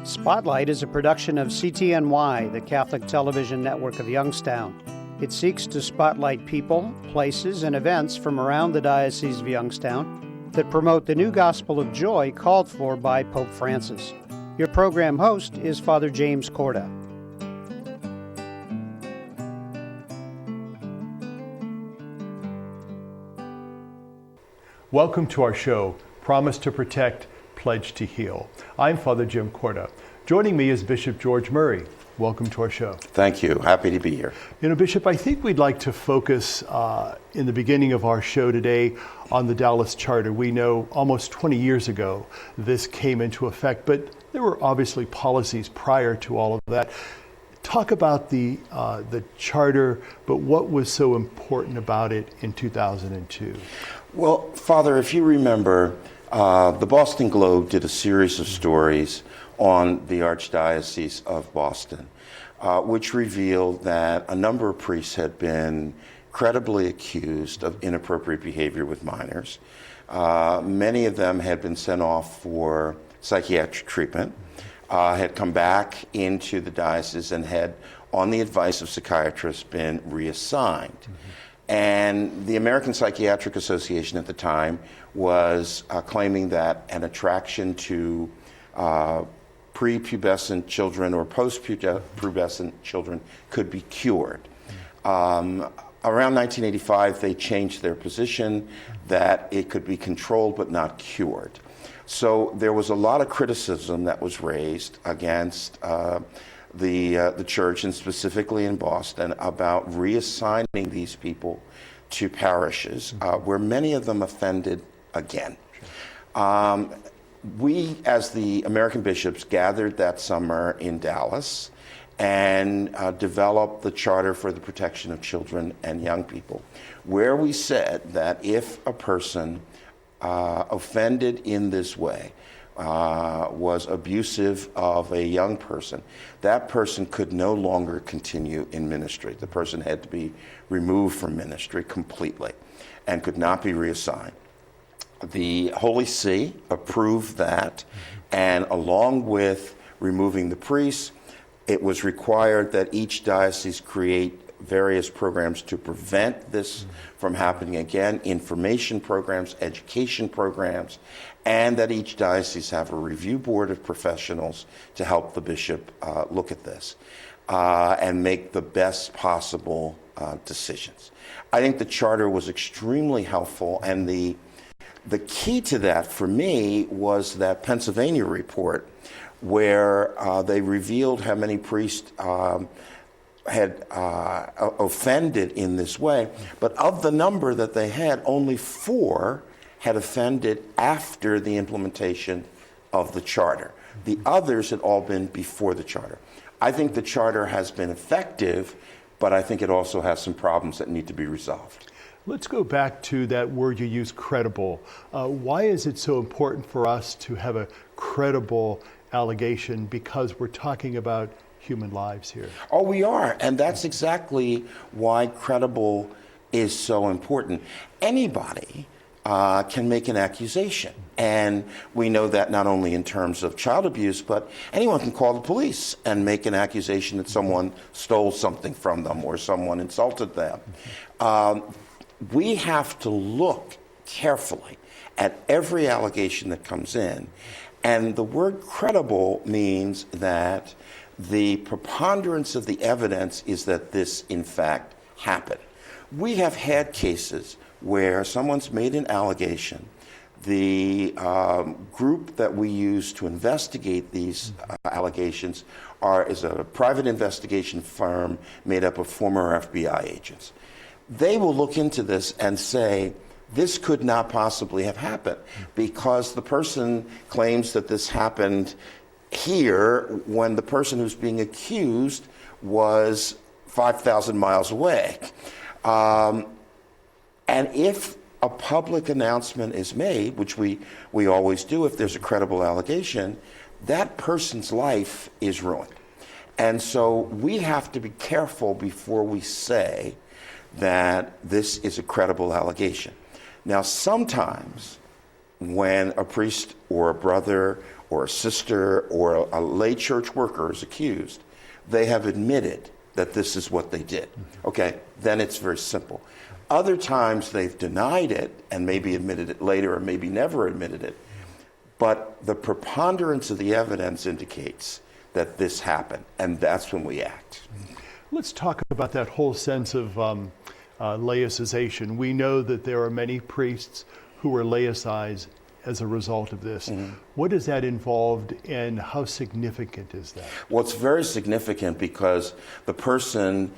Spotlight is a production of CTNY, the Catholic Television Network of Youngstown. It seeks to spotlight people, places, and events from around the Diocese of Youngstown that promote the new gospel of joy called for by Pope Francis. Your program host is Father James Korda. Welcome to our show, Promise to Protect, Pledge to Heal. I'm Father Jim Korda. Joining me is Bishop George Murry. Welcome to our show. Thank you. Happy to be here. You know, Bishop, I think we'd like to focus in the beginning of our show today on the Dallas Charter. We know almost 20 years ago this came into effect, but there were obviously policies prior to all of that. Talk about the Charter, but what was so important about it in 2002? Well, Father, if you remember, the Boston Globe did a series of stories on the Archdiocese of Boston, which revealed that a number of priests had been credibly accused of inappropriate behavior with minors. Many of them had been sent off for psychiatric treatment, had come back into the diocese and had, on the advice of psychiatrists, been reassigned. Mm-hmm. And the American Psychiatric Association at the time was claiming that an attraction to prepubescent children or post-pubescent children could be cured. Around 1985, they changed their position that it could be controlled but not cured. So there was a lot of criticism that was raised against the church, and specifically in Boston, about reassigning these people to parishes where many of them offended again. We, as the American bishops, gathered that summer in Dallas and developed the Charter for the Protection of Children and Young People, where we said that if a person offended in this way, was abusive of a young person, that person could no longer continue in ministry. The person had to be removed from ministry completely and could not be reassigned. The Holy See approved that, and along with removing the priests, it was required that each diocese create various programs to prevent this from happening again, information programs, education programs, and that each diocese have a review board of professionals to help the bishop look at this and make the best possible decisions. I think the Charter was extremely helpful, and the key to that for me was that Pennsylvania report where they revealed how many priests had offended in this way, but of the number that they had, only 4 had offended after the implementation of the Charter. The others had all been before the Charter. I think the Charter has been effective, but I think it also has some problems that need to be resolved. Let's go back to that word you use, credible. Why is it so important for us to have a credible allegation? Because we're talking about human lives here. Oh, we are, and that's exactly why credible is so important. Anybody can make an accusation, and we know that not only in terms of child abuse, but anyone can call the police and make an accusation that someone stole something from them or someone insulted them. We have to look carefully at every allegation that comes in, and the word credible means that the preponderance of the evidence is that this, in fact, happened. We have had cases where someone's made an allegation. The group that we use to investigate these allegations is a private investigation firm made up of former FBI agents. They will look into this and say, this could not possibly have happened because the person claims that this happened here when the person who's being accused was 5,000 miles away. And if a public announcement is made, which we always do if there's a credible allegation, that person's life is ruined. And so we have to be careful before we say that this is a credible allegation. Now, sometimes when a priest or a brother or a sister or a lay church worker is accused, they have admitted that this is what they did. Okay, then it's very simple. Other times they've denied it and maybe admitted it later or maybe never admitted it. But the preponderance of the evidence indicates that this happened, and that's when we act. Let's talk about that whole sense of laicization. We know that there are many priests who were laicized as a result of this. What is that involved, and how significant is that? Well, it's very significant because the person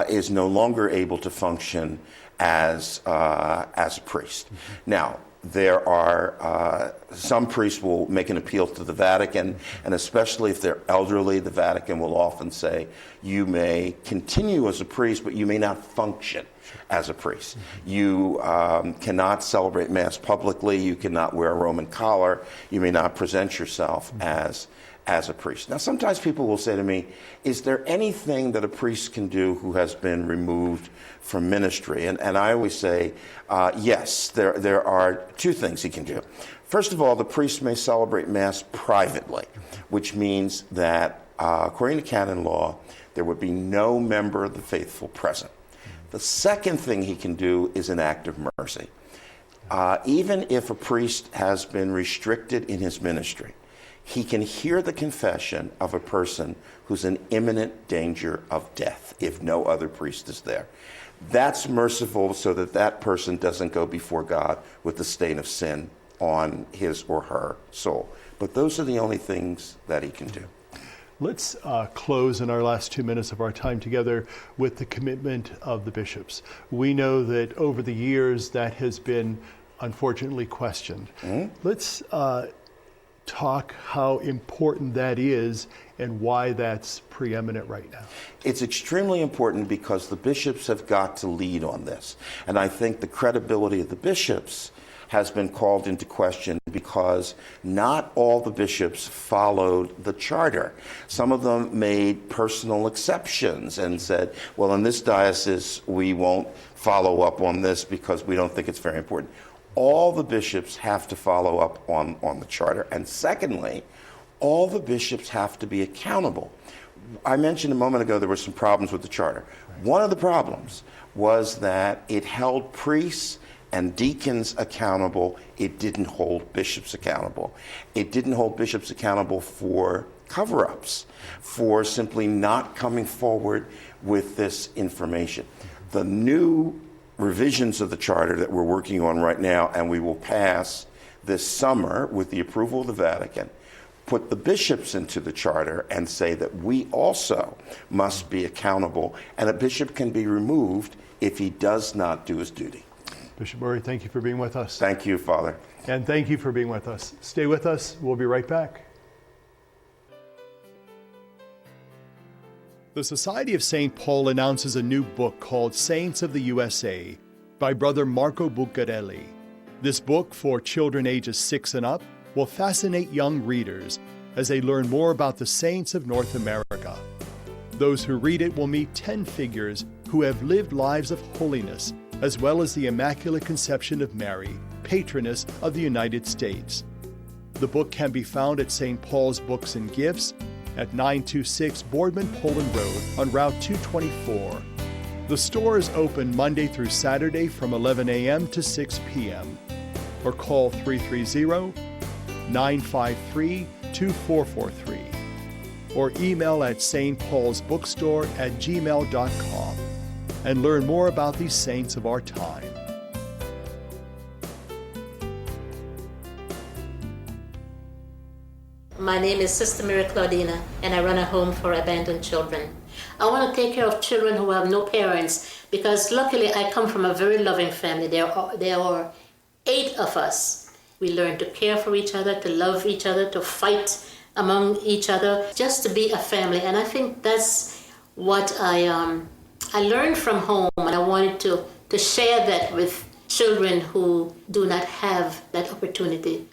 is no longer able to function as a priest. Now, there are some priests will make an appeal to the Vatican, and especially if they're elderly, the Vatican will often say, you may continue as a priest, but you may not function as a priest. You cannot celebrate Mass publicly, you cannot wear a Roman collar, you may not present yourself as a priest. Now, sometimes people will say to me, is there anything that a priest can do who has been removed from ministry? And I always say, yes, there are two things he can do. First of all, the priest may celebrate Mass privately, which means that according to canon law, there would be no member of the faithful present. The second thing he can do is an act of mercy. Even if a priest has been restricted in his ministry, he can hear the confession of a person who's in imminent danger of death if no other priest is there. That's merciful so that that person doesn't go before God with the stain of sin on his or her soul. But those are the only things that he can do. Let's close in our last 2 minutes of our time together with the commitment of the bishops. We know that over the years that has been unfortunately questioned. Let's talk how important that is and why that's preeminent right now. It's extremely important because the bishops have got to lead on this. And I think the credibility of the bishops has been called into question because not all the bishops followed the charter. Some of them made personal exceptions and said, well, in this diocese, we won't follow up on this because we don't think it's very important. All the bishops have to follow up on the charter. And secondly, all the bishops have to be accountable. I mentioned a moment ago there were some problems with the charter. One of the problems was that it held priests and deacons accountable. It didn't hold bishops accountable. It didn't hold bishops accountable for cover-ups, for simply not coming forward with this information. The new revisions of the charter that we're working on right now, and we will pass this summer with the approval of the Vatican, put the bishops into the charter and say that we also must be accountable, and a bishop can be removed if he does not do his duty. Bishop Murry, thank you for being with us. Thank you, Father. And thank you for being with us. Stay with us. We'll be right back. The Society of St. Paul announces a new book called Saints of the USA by Brother Marco Buccarelli. This book, for children ages 6 and up, will fascinate young readers as they learn more about the saints of North America. Those who read it will meet 10 figures who have lived lives of holiness, as well as the Immaculate Conception of Mary, patroness of the United States. The book can be found at St. Paul's Books and Gifts at 926 Boardman Poland Road on Route 224. The store is open Monday through Saturday from 11 a.m. to 6 p.m. or call 330-953-2443 or email at stpaulsbookstore@gmail.com and learn more about these saints of our time. My name is Sister Mary Claudina, and I run a home for abandoned children. I want to take care of children who have no parents because luckily I come from a very loving family. There are 8 of us. We learn to care for each other, to love each other, to fight among each other, just to be a family. And I think that's what I learned from home, and I wanted to share that with children who do not have that opportunity.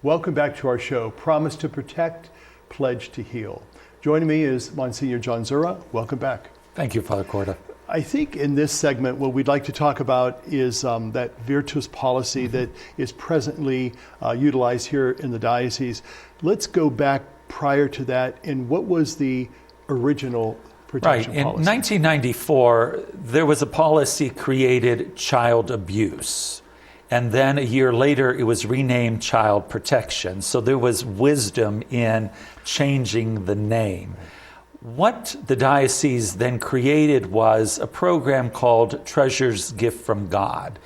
Welcome back to our show, Promise to Protect, Pledge to Heal. Joining me is Msgr. John Zuraw. Welcome back. Thank you, Father Korda. I think in this segment, what we'd like to talk about is that Virtus policy that is presently utilized here in the diocese. Let's go back prior to that, and what was the original protection policy? In 1994, there was a policy created child abuse. And then a year later, it was renamed child protection. So there was wisdom in changing the name. What the diocese then created was a program called Treasure's Gift from God.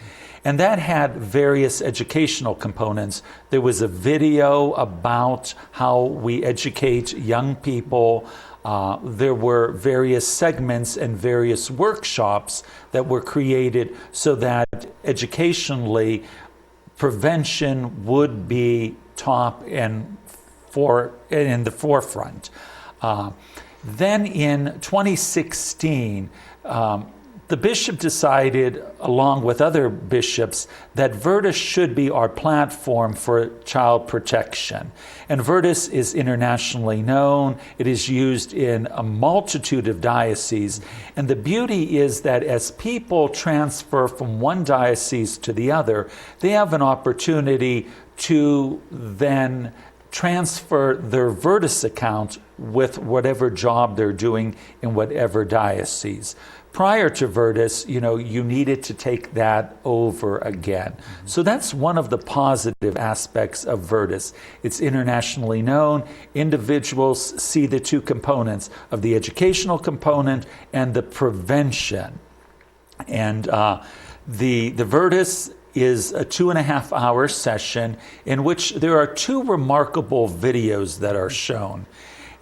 And that had various educational components. There was a video about how we educate young people. There were various segments and various workshops that were created so that educationally prevention would be top and in the forefront. Then in 2016, the bishop decided, along with other bishops, that Virtus should be our platform for child protection. And Virtus is internationally known. It is used in a multitude of dioceses. And the beauty is that as people transfer from one diocese to the other, they have an opportunity to then transfer their Virtus account with whatever job they're doing in whatever diocese. Prior to Virtus, you needed to take that over again. So that's one of the positive aspects of Virtus. It's internationally known. Individuals see the two components of the educational component and the prevention. And the Virtus is a 2.5-hour session in which there are two remarkable videos that are shown.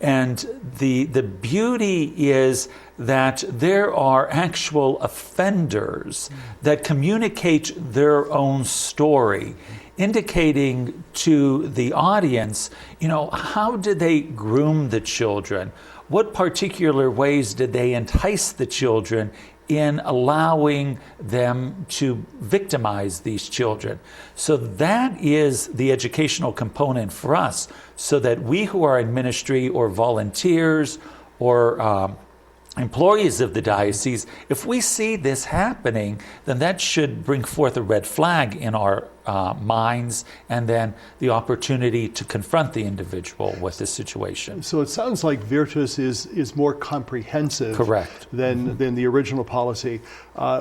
And the beauty is that there are actual offenders that communicate their own story, indicating to the audience, how did they groom the children? What particular ways did they entice the children in allowing them to victimize these children? So that is the educational component for us, so that we who are in ministry or volunteers or employees of the diocese, if we see this happening, then that should bring forth a red flag in our minds, and then the opportunity to confront the individual with the situation. So it sounds like Virtus is more comprehensive. Correct. Than the original policy.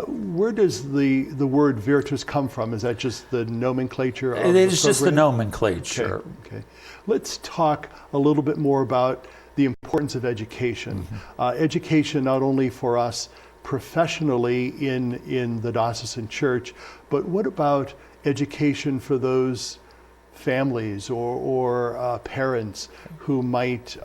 Where does the word Virtus come from? Is that just the nomenclature of it is the just the nomenclature. Okay. Let's talk a little bit more about the importance of education. Education not only for us professionally in the diocesan church, but what about education for those families or parents who might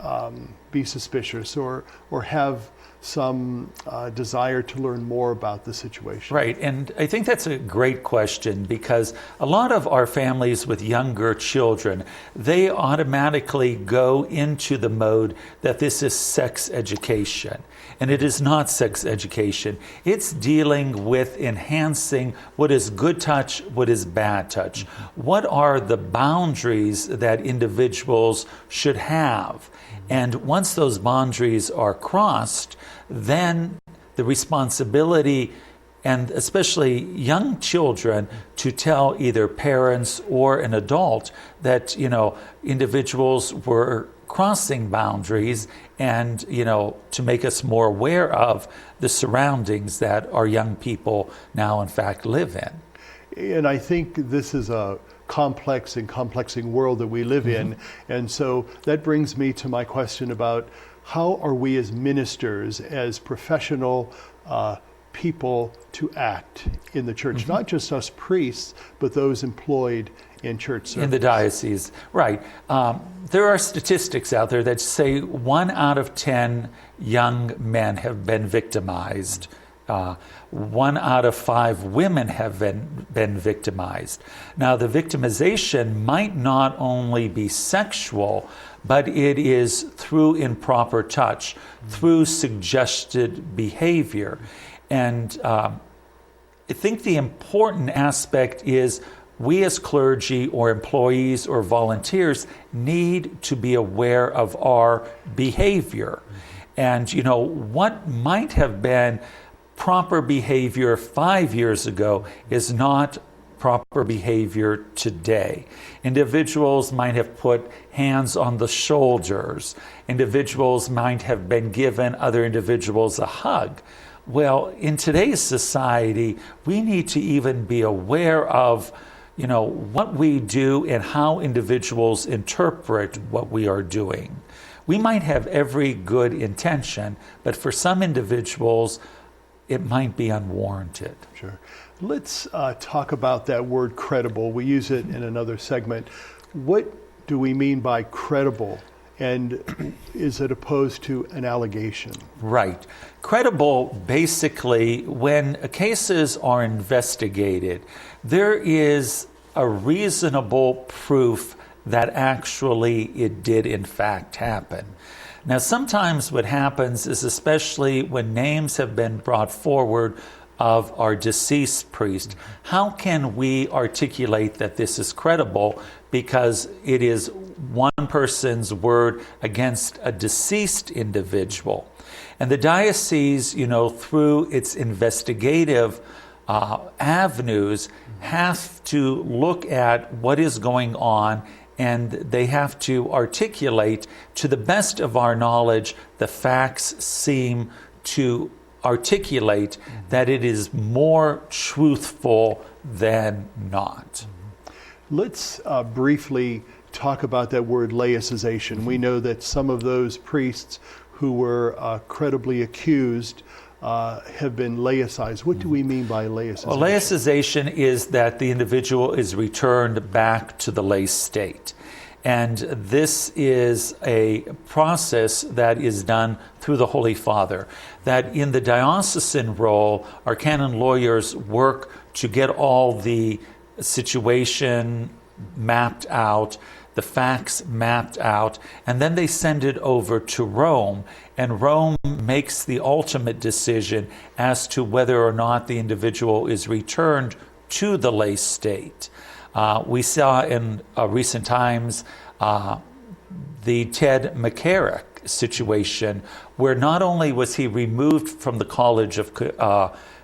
be suspicious or have some desire to learn more about the situation? Right, and I think that's a great question, because a lot of our families with younger children, they automatically go into the mode that this is sex education. And it is not sex education. It's dealing with enhancing what is good touch, what is bad touch. What are the boundaries that individuals should have? And once those boundaries are crossed, then the responsibility, and especially young children, to tell either parents or an adult that, individuals were crossing boundaries, and, to make us more aware of the surroundings that our young people now, in fact, live in. And I think this is a complex and complexing world that we live in. And so that brings me to my question about how are we as ministers, as professional people, to act in the church, not just us priests, but those employed in church service. In the diocese, right. There are statistics out there that say 1 out of 10 young men have been victimized. 1 out of 5 women have been victimized. Now, the victimization might not only be sexual, but it is through improper touch, through suggested behavior. And I think the important aspect is we as clergy or employees or volunteers need to be aware of our behavior. And, what might have been proper behavior 5 years ago is not proper behavior today. Individuals might have put hands on the shoulders. Individuals might have been given other individuals a hug. Well, in today's society, we need to even be aware of, what we do and how individuals interpret what we are doing. We might have every good intention, but for some individuals, it might be unwarranted. Sure. Let's talk about that word credible. We use it in another segment. What do we mean by credible? And is it opposed to an allegation? Right. Credible, basically, when cases are investigated, there is a reasonable proof that actually it did in fact happen. Now, sometimes what happens is, especially when names have been brought forward of our deceased priest, how can we articulate that this is credible? Because it is one person's word against a deceased individual. And the diocese, through its investigative avenues, have to look at what is going on, and they have to articulate, to the best of our knowledge, the facts seem to articulate that it is more truthful than not. Let's briefly talk about that word laicization. We know that some of those priests who were credibly accused have been laicized. What do we mean by laicization? Well, laicization is that the individual is returned back to the lay state. And this is a process that is done through the Holy Father. That in the diocesan role, our canon lawyers work to get all the situation mapped out, the facts mapped out, and then they send it over to Rome, and Rome makes the ultimate decision as to whether or not the individual is returned to the lay state. We saw in recent times the Ted McCarrick situation, where not only was he removed from the College of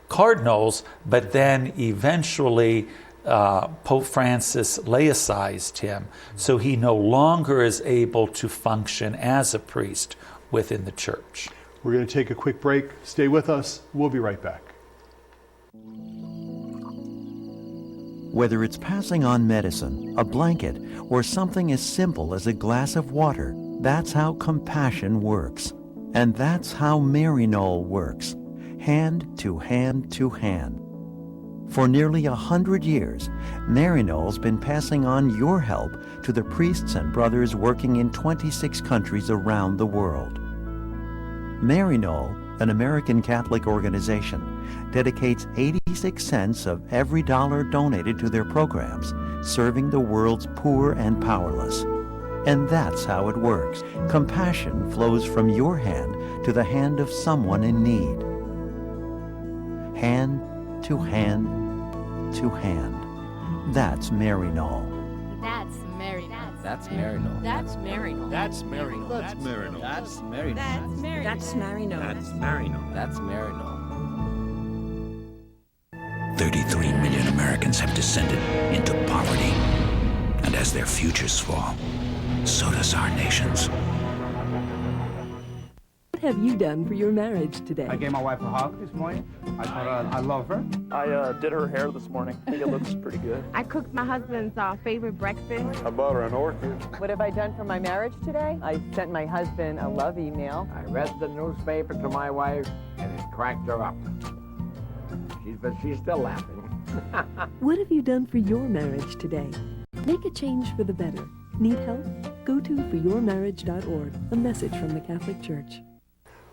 Cardinals, but then eventually Pope Francis laicized him, so he no longer is able to function as a priest within the church. We're going to take a quick break. Stay with us. We'll be right back. Whether it's passing on medicine, a blanket, or something as simple as a glass of water, that's how compassion works. And that's how Maryknoll works, hand to hand to hand. For nearly 100 years, Maryknoll's been passing on your help to the priests and brothers working in 26 countries around the world. Maryknoll, an American Catholic organization, dedicates 86 cents of every dollar donated to their programs, serving the world's poor and powerless. And that's how it works. Compassion flows from your hand to the hand of someone in need. Hand to hand to hand. That's Maryknoll. That's Maryknoll. That's Maryknoll. That's Maryknoll. That's Maryknoll. That's Maryknoll. That's Maryknoll. That's Maryknoll. That's Maryknoll. That's Maryknoll. 33 million Americans have descended into poverty. And as their futures fall, so does our nation's. What have you done for your marriage today? I gave my wife a hug this morning. I told her I love her. I did her hair this morning. I think it looks pretty good. I cooked my husband's favorite breakfast. I bought her an orchid. What have I done for my marriage today? I sent my husband a love email. I read the newspaper to my wife, and it cracked her up. But she's still laughing. What have you done for your marriage today? Make a change for the better. Need help? Go to foryourmarriage.org, a message from the Catholic Church.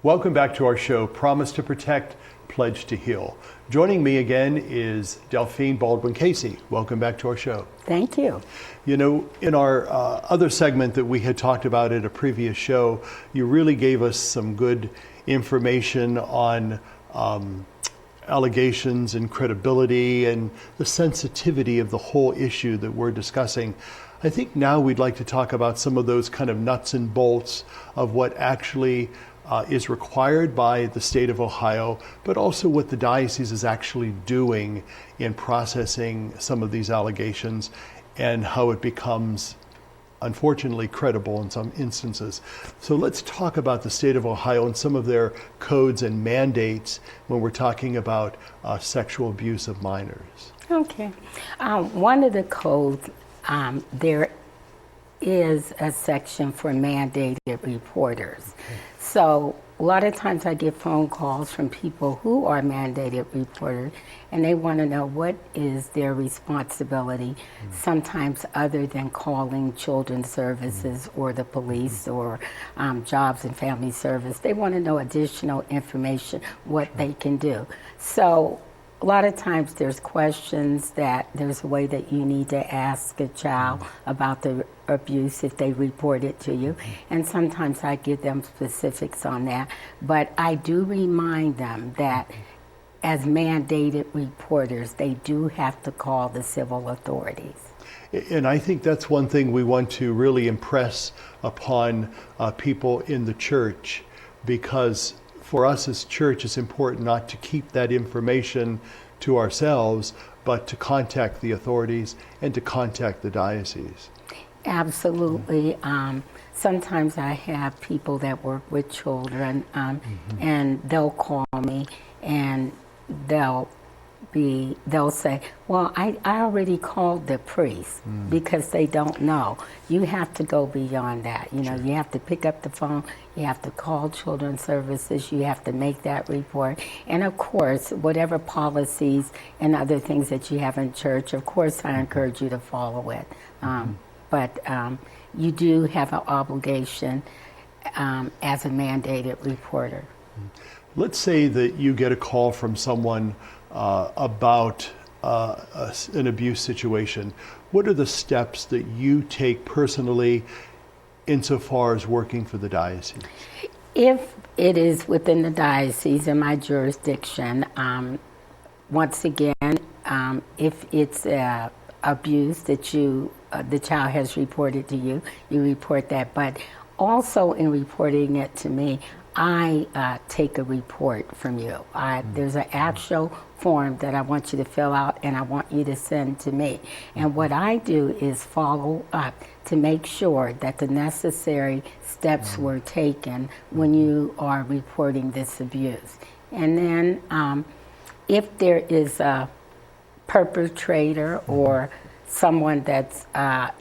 Welcome back to our show, Promise to Protect, Pledge to Heal. Joining me again is Delphine Baldwin-Casey. Welcome back to our show. Thank you. You know, in our other segment that we had talked about at a previous show, you really gave us some good information on allegations and credibility and the sensitivity of the whole issue that we're discussing. I think now we'd like to talk about some of those kind of nuts and bolts of what actually is required by the state of Ohio, but also what the diocese is actually doing in processing some of these allegations and how it becomes, unfortunately, credible in some instances. So let's talk about the state of Ohio and some of their codes and mandates when we're talking about sexual abuse of minors. Okay. One of the codes, there is a section for mandated reporters. So a lot of times I get phone calls from people who are mandated reporters, and they want to know what is their responsibility, sometimes other than calling Children's Services or the police or Jobs and Family Service. They want to know additional information, what they can do. So a lot of times there's questions that there's a way that you need to ask a child about the abuse if they report it to you. And sometimes I give them specifics on that. But I do remind them that as mandated reporters, they do have to call the civil authorities. And I think that's one thing we want to really impress upon people in the church, because for us as church, it's important not to keep that information to ourselves, but to contact the authorities and to contact the diocese. Absolutely. Sometimes I have people that work with children, and they'll call me and they'll say, well, I already called the priest, because they don't know. You have to go beyond that. You know, you have to pick up the phone, you have to call Children's Services, you have to make that report. And of course, whatever policies and other things that you have in church, of course I encourage you to follow it. But you do have an obligation as a mandated reporter. Let's say that you get a call from someone about an abuse situation. What are the steps that you take personally insofar as working for the diocese? If it is within the diocese in my jurisdiction, once again, if it's abuse that the child has reported to you, you report that. But also in reporting it to me, I take a report from you. There's an actual form that I want you to fill out and I want you to send to me. And what I do is follow up to make sure that the necessary steps were taken when you are reporting this abuse. And then if there is a perpetrator or someone that's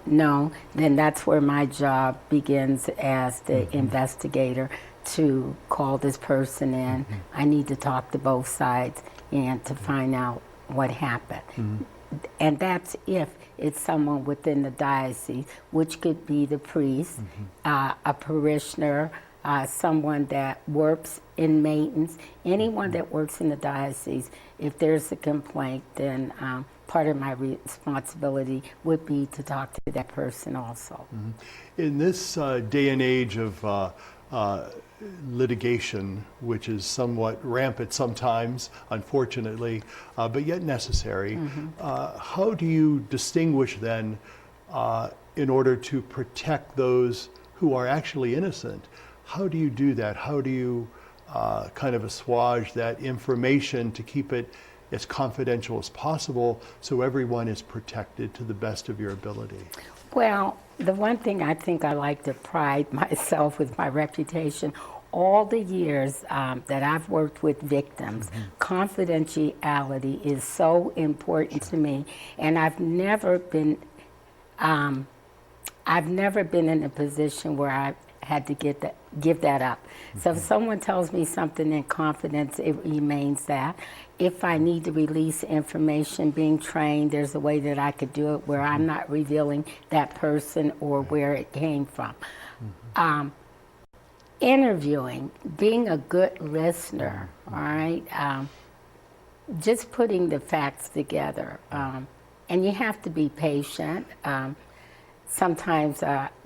known, then that's where my job begins as the investigator, to call this person in. I need to talk to both sides and to find out what happened. And that's if it's someone within the diocese, which could be the priest, a parishioner, someone that works in maintenance, anyone that works in the diocese. If there's a complaint, then part of my responsibility would be to talk to that person also. In this day and age of litigation, which is somewhat rampant sometimes, unfortunately, but yet necessary, how do you distinguish then in order to protect those who are actually innocent? How do you do that? How do you kind of assuage that information to keep it as confidential as possible so everyone is protected to the best of your ability? Well, the one thing I think I like to pride myself with my reputation, all the years that I've worked with victims, confidentiality is so important to me, and I've never been in a position where I had to give that up. So if someone tells me something in confidence, it remains that. If I need to release information, being trained, there's a way that I could do it where I'm not revealing that person or where it came from. Interviewing, being a good listener, all right? Just putting the facts together. And you have to be patient. Sometimes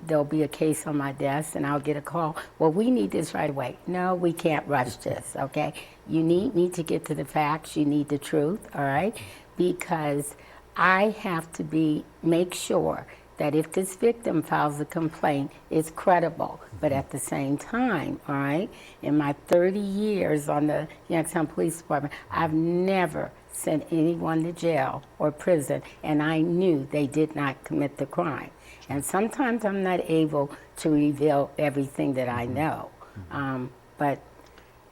there'll be a case on my desk and I'll get a call, well, we need this right away. No, we can't rush this, okay? You need to get to the facts, you need the truth, all right? Because I have to make sure that if this victim files a complaint, it's credible. But at the same time, all right, in my 30 years on the Youngstown Police Department, I've never sent anyone to jail or prison, and I knew they did not commit the crime. And sometimes I'm not able to reveal everything that I know, but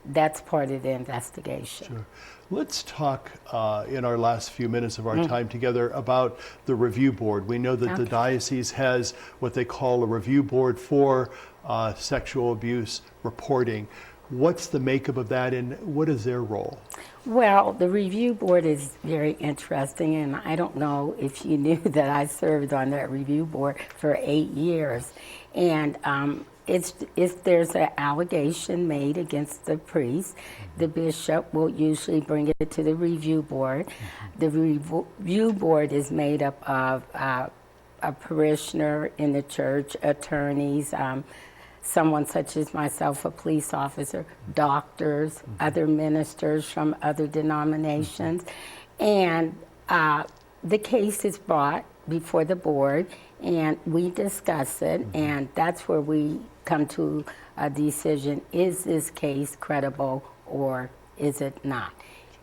that's part of the investigation. Sure. Let's talk in our last few minutes of our time together about the review board. We know that the diocese has what they call a review board for sexual abuse reporting. What's the makeup of that, and what is their role? Well, the review board is very interesting, and I don't know if you knew that I served on that review board for 8 years. And if there's an allegation made against the priest, the bishop will usually bring it to the review board. The review board is made up of a parishioner in the church, attorneys, someone such as myself, a police officer, doctors, other ministers from other denominations. And the case is brought before the board, and we discuss it, and that's where we come to a decision. Is this case credible or is it not?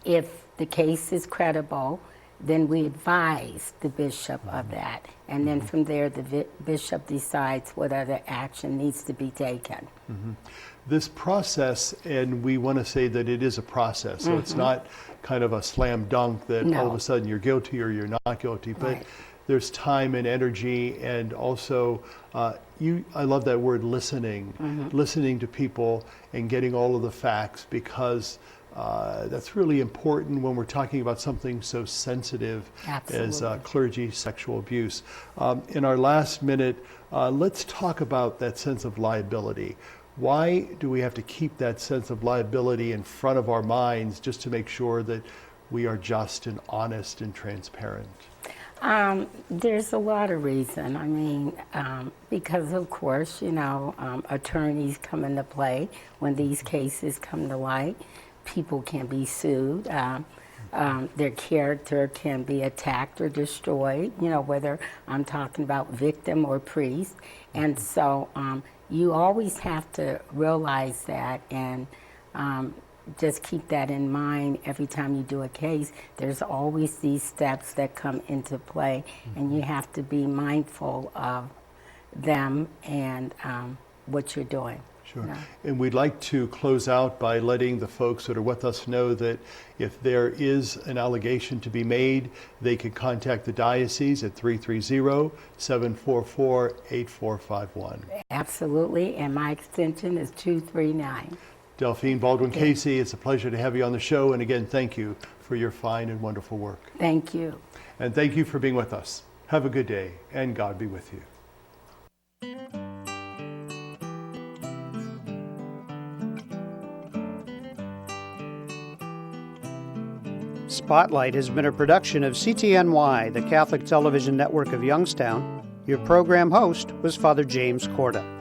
If the case is credible, then we advise the bishop of that. And then from there, the bishop decides what other action needs to be taken. This process, and we want to say that it is a process, so it's not kind of a slam dunk that all of a sudden you're guilty or you're not guilty, but there's time and energy, and also I love that word, listening, listening to people and getting all of the facts, because that's really important when we're talking about something so sensitive as clergy sexual abuse. In our last minute, let's talk about that sense of liability. Why do we have to keep that sense of liability in front of our minds just to make sure that we are just and honest and transparent? There's a lot of reason. I mean, because of course, attorneys come into play when these cases come to light. People can be sued. Their character can be attacked or destroyed, whether I'm talking about victim or priest. And so you always have to realize that and just keep that in mind every time you do a case. There's always these steps that come into play, and you have to be mindful of them and what you're doing. Sure. Yeah. And we'd like to close out by letting the folks that are with us know that if there is an allegation to be made, they can contact the diocese at 330-744-8451. Absolutely, and my extension is 239. Delphine Baldwin-Casey, it's a pleasure to have you on the show, and again, thank you for your fine and wonderful work. Thank you. And thank you for being with us. Have a good day, and God be with you. Spotlight has been a production of CTNY, the Catholic Television Network of Youngstown. Your program host was Father James Korda.